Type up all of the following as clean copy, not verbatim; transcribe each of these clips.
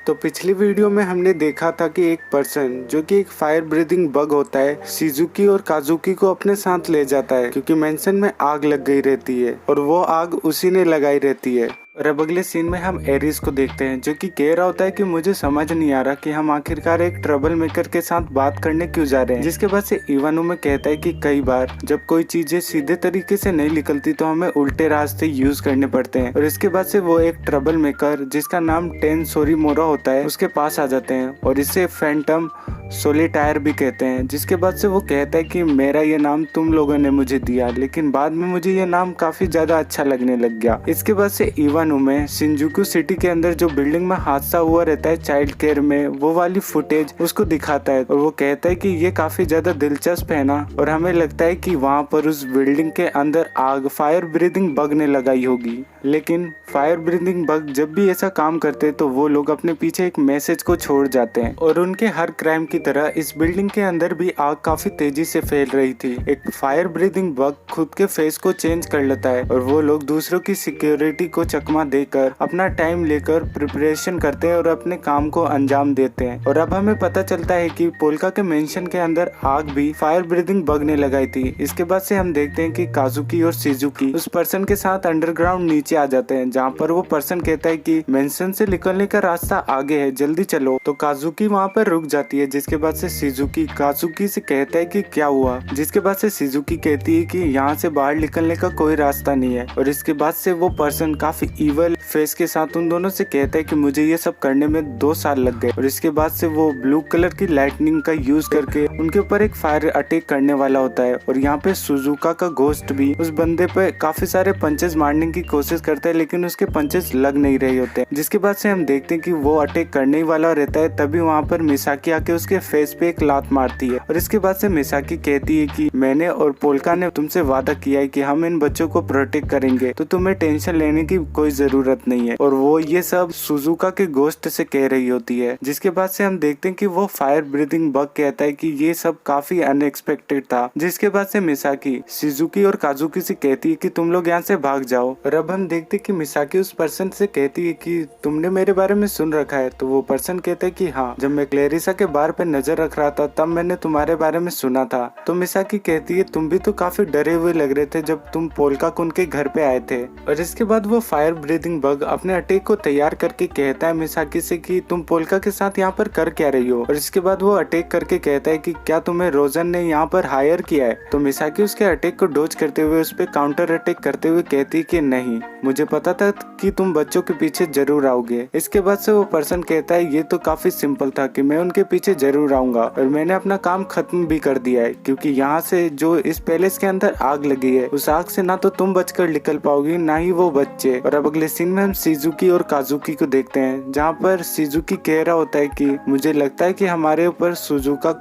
तो पिछली वीडियो में हमने देखा था कि एक पर्सन जो कि एक फायर ब्रीदिंग बग होता है शिजुकी और काजुकी को अपने साथ ले जाता है क्योंकि मेंशन में आग लग गई रहती है और वो आग उसी ने लगाई रहती है। और अब अगले सीन में हम एरिस को देखते हैं जो कि कह रहा होता है कि मुझे समझ नहीं आ रहा कि हम आखिरकार एक ट्रबल मेकर के साथ बात करने क्यों जा रहे हैं। जिसके बाद से इवानो में कहता है कि कई बार जब कोई चीजें सीधे तरीके से नहीं निकलती तो हमें उल्टे रास्ते यूज करने पड़ते हैं। और इसके बाद से वो एक ट्रबल मेकर जिसका नाम टेन सोरीमोरा होता है उसके पास आ जाते हैं और इसे फैंटम सोलिटायर भी कहते हैं। जिसके बाद से वो कहता है कि मेरा ये नाम तुम लोगों ने मुझे दिया, लेकिन बाद में मुझे ये नाम काफी ज्यादा अच्छा लगने लग गया। इसके बाद से इवानो में शिंजुकू सिटी के अंदर जो बिल्डिंग में हादसा हुआ रहता है चाइल्ड केयर में, वो वाली फुटेज उसको दिखाता है और वो कहता है कि ये काफी ज्यादा दिलचस्प है ना। और हमें लगता है कि वहाँ पर उस बिल्डिंग के अंदर आग फायर ब्रीदिंग बग ने लगाई होगी। लेकिन फायर ब्रीदिंग बग जब भी ऐसा काम करते तो वो लोग अपने पीछे एक मैसेज को छोड़ जाते हैं। और उनके हर क्राइम की तरह इस बिल्डिंग के अंदर भी आग काफी तेजी से फैल रही थी। एक फायर ब्रीदिंग बग खुद के फेस को चेंज कर लेता है और वो लोग दूसरों की सिक्योरिटी को चकमा देकर अपना टाइम लेकर प्रिपरेशन करते हैं और अपने काम को अंजाम देते हैं। और अब हमें पता चलता है कि पोल्का के मेंशन के अंदर आग भी फायर ब्रीदिंग बग ने लगाई थी। इसके बाद से हम देखते हैं कि काजुकी और शिजुकी उस पर्सन के साथ अंडरग्राउंड नीचे आ जाते हैं जहाँ पर वो पर्सन कहता है कि मेंशन से निकलने का रास्ता आगे है, जल्दी चलो। तो काजुकी वहाँ पर रुक जाती है। जिसके बाद से शिजुकी काजुकी से कहता है कि क्या हुआ। जिसके बाद से शिजुकी कहती है कि यहाँ से बाहर निकलने का कोई रास्ता नहीं है। और इसके बाद से वो पर्सन काफी इवल फेस के साथ उन दोनों से कहता है कि मुझे ये सब करने में 2 साल लग गए। और इसके बाद से वो ब्लू कलर की लाइटनिंग का यूज करके उनके ऊपर एक फायर अटैक करने वाला होता है। और यहाँ पे सुजुका का घोस्ट भी उस बंदे पे काफी सारे पंचेस मारने की कोशिश करता है, लेकिन उसके पंचेस लग नहीं रहे होते। जिसके बाद से हम देखते हैं कि वो अटैक करने ही वाला रहता है, तभी वहाँ पर मिसाकी आके उसके फेस पे एक लात मारती है। और इसके बाद से मिसाकी कहती है कि मैंने और पोल्का ने तुमसे वादा किया है कि हम इन बच्चों को प्रोटेक्ट करेंगे, तो तुम्हें टेंशन लेने की कोई जरूरत नहीं है। और वो ये सब सुजुका के घोस्ट से कह रही होती है। जिसके बाद से हम देखते हैं कि वो फायर ब्रीदिंग बग कहता है कि ये सब काफी अनएक्सपेक्टेड था। जिसके बाद से मिसाकी शिजुकी और काजुकी से कहती है कि तुम लोग यहाँ से भाग जाओ। और अब हम देखते हैं कि मिसाकी उस पर्सन से कहती है कि तुमने मेरे बारे में सुन रखा है। तो वो पर्सन कहता है कि हाँ, जब मैं क्लेरिसा के बार पे नजर रख रहा था तब मैंने तुम्हारे बारे में सुना था। तो मिसाकी कहती है तुम भी तो काफी डरे हुए लग रहे थे जब तुम पोल्का कुन के घर पे आए थे। और इसके बाद वो फायर ब्रीदिंग बग अपने अटैक को तैयार करके कहता है मिसाकी से कि तुम पोल्का के साथ यहाँ पर कर क्या रही हो। और इसके बाद वो अटैक करके कहता है कि क्या तुम्हें रोजन ने यहाँ पर हायर किया है। तो मिसाकी उसके अटैक को डोज करते हुए उस पर काउंटर अटैक करते हुए कहती है कि नहीं, मुझे पता था कि तुम बच्चों के पीछे जरूर आओगे। इसके बाद से वो पर्सन कहता है ये तो काफी सिंपल था कि मैं उनके पीछे जरूर आऊंगा और मैंने अपना काम खत्म भी कर दिया है, क्योंकि यहाँ से जो इस पैलेस के अंदर आग लगी है उस आग से ना तो तुम बचकर निकल पाओगी ना ही वो बच्चे। और अब अगले सीन में हम शिजुकी और काजुकी को देखते हैं जहाँ पर शिजुकी कह रहा होता है कि मुझे लगता है कि हमारे ऊपर सुजुका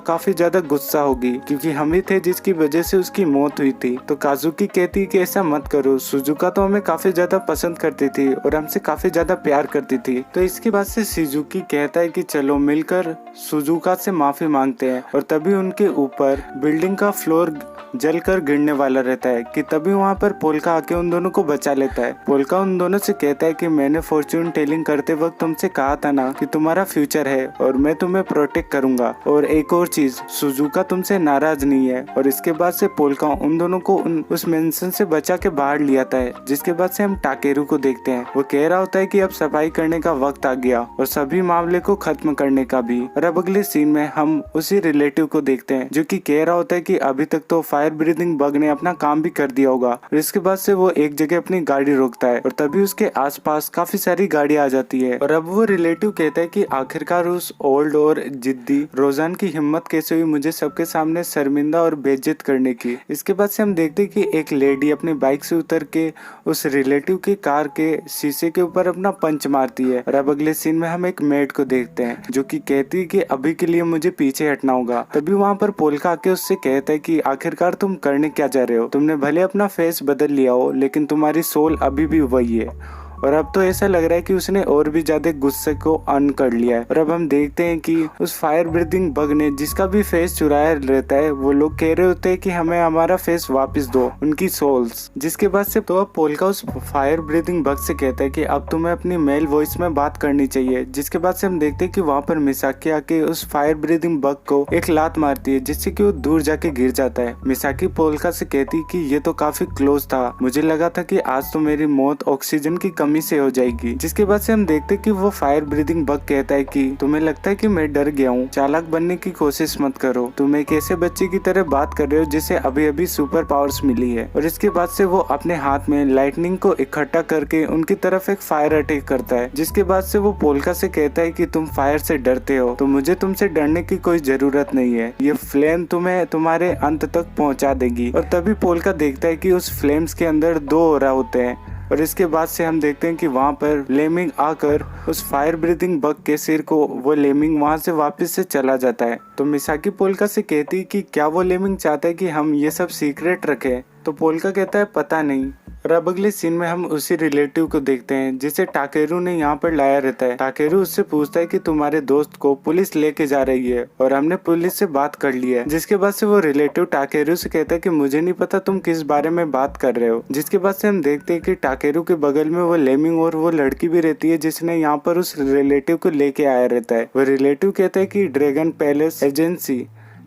काफी ज्यादा गुस्सा होगी क्योंकि हम ही थे जिसकी वजह से उसकी मौत हुई थी। तो काजुकी कहती है कि ऐसा मत करो, सुजुका तो हमें काफी ज्यादा पसंद करती थी और हमसे काफी ज्यादा प्यार करती थी। तो इसके बाद से शिजुकी कहता है कि चलो मिलकर सुजुका से माफी मांगते हैं। और तभी उनके ऊपर बिल्डिंग का फ्लोर जलकर गिरने वाला रहता है कि तभी वहाँ पर पोल्का आके उन दोनों को बचा लेता है। पोल्का उन दोनों से कहता है कि मैंने फॉर्च्यून टेलिंग करते वक्त तुमसे कहा था ना कि तुम्हारा फ्यूचर है और मैं तुम्हें प्रोटेक्ट करूंगा। और एक और चीज, सुजुका तुमसे नाराज नहीं है। और इसके बाद से पोल्का उन दोनों को उस मेंशन से बचा के बाहर ले आता है। जिसके बाद से हम टाकेरू को देखते हैं। वो कह रहा होता है कि अब सफाई करने का वक्त आ गया और सभी मामले को खत्म करने का भी। और अब अगले सीन में हम उसी रिलेटिव को देखते हैं जो कि कह रहा होता है कि अभी तक तो फायर ब्रीदिंग बग ने अपना काम भी कर दिया होगा। और इसके बाद से वो एक जगह अपनी गाड़ी रोकता है और तभी उसके आसपास काफी सारी गाड़ी आ जाती है। और अब वो रिलेटिव कहता है कि आखिरकार उस ओल्ड और जिद्दी रोजान की हिम्मत कैसे हुई मुझे सबके सामने शर्मिंदा और बेइज्जत करने की। इसके बाद से हम देखते हैं कि एक लेडी अपनी बाइक से उतर के उस रिलेटिव की कार के शीशे के ऊपर अपना पंच मारती है। और अब अगले सीन में हम एक मेड को देखते हैं जो कि कहती है कि अभी के लिए मुझे पीछे हटना होगा। तभी वहाँ पर पोल्का आके उससे कहता है कि आखिरकार तुम करने क्या चाह रहे हो, तुमने भले अपना फेस बदल लिया हो लेकिन तुम्हारी सोल अभी भी वही है। और अब तो ऐसा लग रहा है कि उसने और भी ज्यादा गुस्से को अर्न कर लिया है। और अब हम देखते हैं कि उस फायर ब्रीथिंग बग ने जिसका भी फेस चुराया रहता है, वो लोग कह रहे होते हैं कि हमें हमारा फेस वापस दो, उनकी सोल्स। जिसके बाद से तो अब पोल्का उस फायर ब्रीथिंग बग से कहता है कि अब तुम्हें अपनी मेल वॉइस में बात करनी चाहिए। जिसके बाद से हम देखते हैं कि वहाँ पर मिसाकी आके उस फायर ब्रीथिंग बग को एक लात मारती है, जिससे कि वो दूर जाके गिर जाता है। मिसाकी पोल्का से कहती कि ये तो काफी क्लोज था, मुझे लगा था कि आज तो मेरी मौत ऑक्सीजन की कमी से हो जाएगी। जिसके बाद से हम देखते कि वो फायर ब्रीथिंग बग कहता है कि तुम्हें लगता है कि मैं डर गया हूँ, चालाक बनने की कोशिश मत करो, तुम एक ऐसे बच्चे की तरह बात कर रहे हो जिसे अभी अभी सुपर पावर्स मिली है। और इसके बाद से वो अपने हाथ में लाइटनिंग को इकट्ठा करके उनकी तरफ एक फायर अटैक करता है। जिसके बाद से वो पोल्का से कहता है कि तुम फायर से डरते हो, तो मुझे तुमसे डरने की कोई जरूरत नहीं है, ये फ्लेम तुम्हें तुम्हारे अंत तक पहुंचा देगी। और तभी पोल्का देखता है कि उस फ्लेम्स के अंदर 2 ओरा होते हैं। और इसके बाद से हम देखते हैं कि वहाँ पर लेमिंग आकर उस फायर ब्रीथिंग बग के सिर को वो लेमिंग वहाँ से वापस से चला जाता है। तो मिसाकी पोल्का से कहती कि क्या वो लेमिंग चाहता है कि हम ये सब सीक्रेट रखें। तो पोल्का कहता है पता नहीं। और अब अगले सीन में हम उसी रिलेटिव को देखते हैं जिसे टाकेरू ने यहाँ पर लाया रहता है। टाकेरू उससे पूछता है कि तुम्हारे दोस्त को पुलिस लेके जा रही है और हमने पुलिस से बात कर ली है। जिसके बाद से वो रिलेटिव टाकेरू से कहता है कि मुझे नहीं पता तुम किस बारे में बात कर रहे हो। जिसके बाद से हम देखते हैं कि टाकेरू के बगल में वो लेमिंग और वो लड़की भी रहती है जिसने यहाँ पर उस रिलेटिव को लेके आया रहता है। वो रिलेटिव कहता है कि ड्रैगन पैलेस एजेंसी।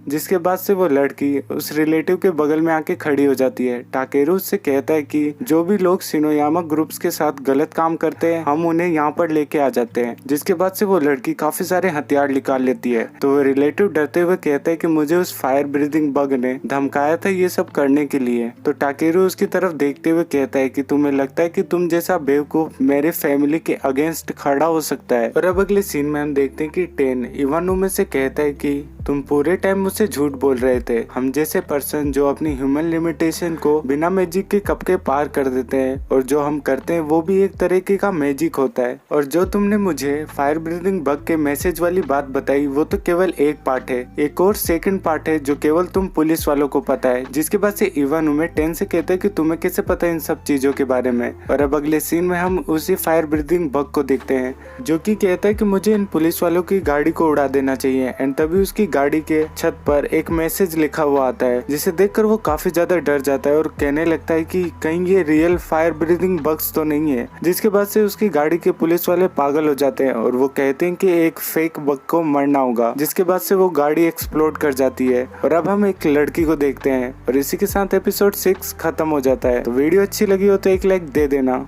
जिसके बाद से वो लड़की उस रिलेटिव के बगल में आके खड़ी हो जाती है। टाकेरू उससे कहता है कि जो भी लोग शिनोयामा ग्रुप्स के साथ गलत काम करते हैं हम उन्हें यहाँ पर लेके आ जाते हैं। जिसके बाद से वो लड़की काफी सारे हथियार निकाल लेती है। तो वो रिलेटिव डरते हुए कहता है कि मुझे उस फायर ब्रीथिंग बग ने धमकाया था ये सब करने के लिए। तो टाकेरू उसकी तरफ देखते हुए कहता है कि तुम्हें लगता है कि तुम जैसा बेवकूफ मेरे फैमिली के अगेंस्ट खड़ा हो सकता है। और अब अगले सीन में हम देखते हैं कि टेन इवानुमे से कहता है कि तुम पूरे टाइम मुझसे झूठ बोल रहे थे। हम जैसे पर्सन जो अपनी ह्यूमन लिमिटेशन को बिना मैजिक के कब के पार कर देते हैं, और जो हम करते हैं वो भी एक तरीके का मैजिक होता है। और जो तुमने मुझे फायर ब्रीथिंग बग के मैसेज वाली बात बताई वो तो केवल एक पार्ट है, एक और सेकंड पार्ट है जो केवल तुम पुलिस वालों को पता है। जिसके बाद से इवानुमे टेन से कहते हैं कि तुम्हें कैसे पता है इन सब चीजों के बारे में। और अब अगले सीन में हम उसी फायर ब्रीथिंग बग को देखते हैं जो कि कहता है कि मुझे इन पुलिस वालों की गाड़ी को उड़ा देना चाहिए। एंड तभी उसकी गाड़ी के छत पर एक मैसेज लिखा हुआ आता है जिसे देखकर वो काफी ज्यादा डर जाता है और कहने लगता है कि कहीं ये रियल फायर ब्रीथिंग बग्स तो नहीं है। जिसके बाद से उसकी गाड़ी के पुलिस वाले पागल हो जाते हैं और वो कहते हैं कि एक फेक बग को मरना होगा। जिसके बाद से वो गाड़ी एक्सप्लोड कर जाती है। और अब हम एक लड़की को देखते हैं और इसी के साथ एपिसोड 6 खत्म हो जाता है। तो वीडियो अच्छी लगी हो तो एक लाइक दे देना।